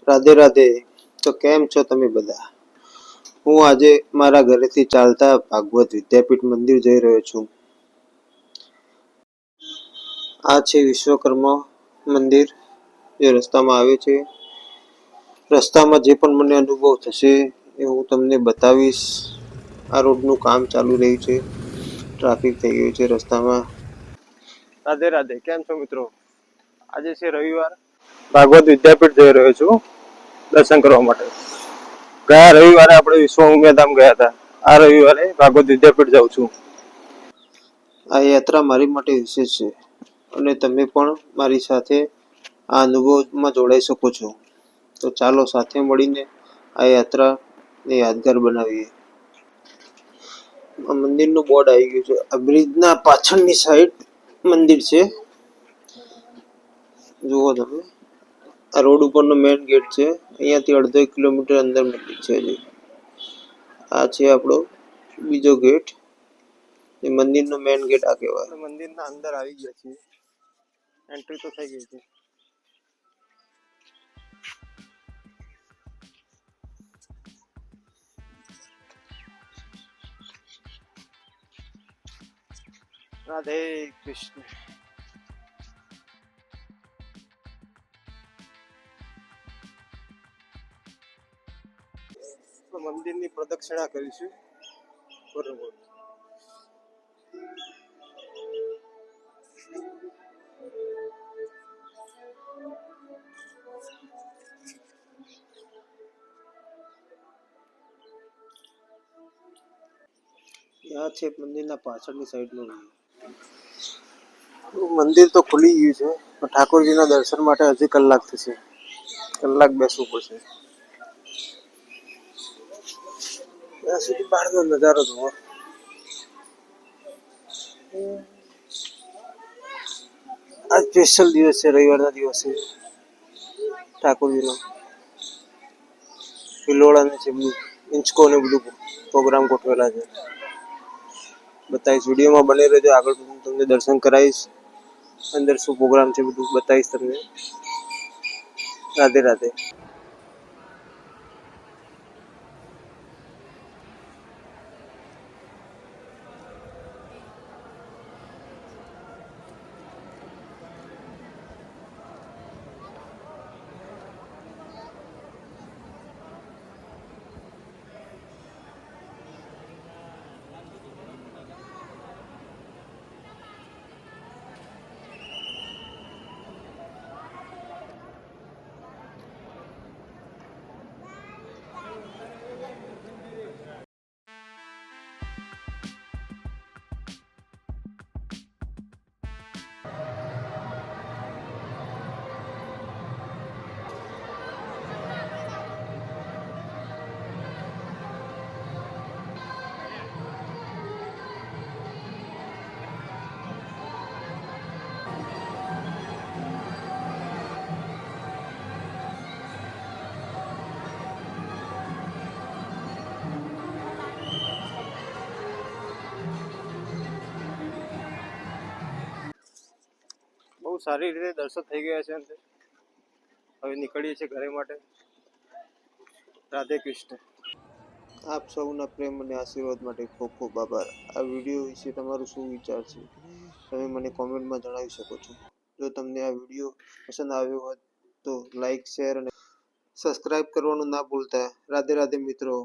રાધે રાધે. તો કેમ છો તમે બધા? હું આજે મારા ઘરેથી ચાલતા ભાગવત વિદ્યાપીઠ મંદિર જઈ રહ્યો છું. આ છે વિશ્વકર્મા મંદિર, જે રસ્તામાં આવે છે. રસ્તામાં જે પણ મને અનુભવ થશે એ હું તમને બતાવીશ. આ રોડનું કામ ચાલુ રહ્યું છે, ટ્રાફિક થઈ ગયું છે રસ્તામાં. રાધે રાધે. કેમ છો મિત્રો? આજે છે રવિવાર. ભાગવત વિદ્યાપીઠ જઈ રહ્યો છું દર્શન કરવા માટે. ગયા રવિવારે આપણે વિશ્વ ઉમિયાધામ ગયા હતા. આ રવિવારે ભાગવત વિદ્યાપીઠ જાઉં છું. આ યાત્રા મારી માટે વિશેષ છે અને તમે પણ મારી સાથે આ અનુભવમાં જોડાઈ શકો છો. તો ચાલો સાથે મળીને આ યાત્રાને યાદગાર બનાવીએ. આ મંદિરનું બોર્ડ આવી ગયું છે. આ બ્રિજના પાછળની સાઈડ મંદિર છે. જુઓ તમે, આ રોડ ઉપરનો મેઇન ગેટ છે. અહીંયાથી અડધો કિલોમીટર અંદર મંદિર છે. આ છે આપણો બીજો ગેટ. એ મંદિરનો મેઇન ગેટ આ કહેવાય. મંદિરના અંદર આવી ગયા છીએ. એન્ટ્રી તો થઈ ગઈ છે. રાધે કૃષ્ણ. મંદિરની પ્રદક્ષિણા કરીશું. બરોબર. આ છે મંદિરના પાછળની સાઈડનું મંદિર તો ખુલી ગયું છે, પણ ઠાકોરજીના દર્શન માટે હજી કલાક થશે. કલાક બેસવું પડશે. ત્યાં સુધી બહારનો નજારો જોવો. આ સ્પેશિયલ દિવસ છે, રવિવારના દિવસે ઠાકોરજીનો. હિલોળા છે, ઇંચકો ને બધું પ્રોગ્રામ ગોઠવેલા છે. બતાવીશ, વિડીયોમાં બને રહેજો. આગળ હું તમને દર્શન કરાવીશ. અંદર શું પ્રોગ્રામ છે બધું બતાવીશ તમને. રાધે રાધે. બહુ સારી રીતે દર્શન થઈ ગયા છે. હવે નીકળીએ છીએ ઘરે માટે. રાધે કૃષ્ણ. આપ સૌના પ્રેમ અને આશીર્વાદ માટે ખૂબ ખૂબ આભાર. આ વિડીયો વિશે તમારું શું વિચાર છે તમે મને કોમેન્ટમાં જણાવી શકો છો. જો તમને આ વિડીયો પસંદ આવ્યો હોય તો લાઈક, શેર અને સબસ્ક્રાઈબ કરવાનું ના ભૂલતા. રાધે રાધે મિત્રો.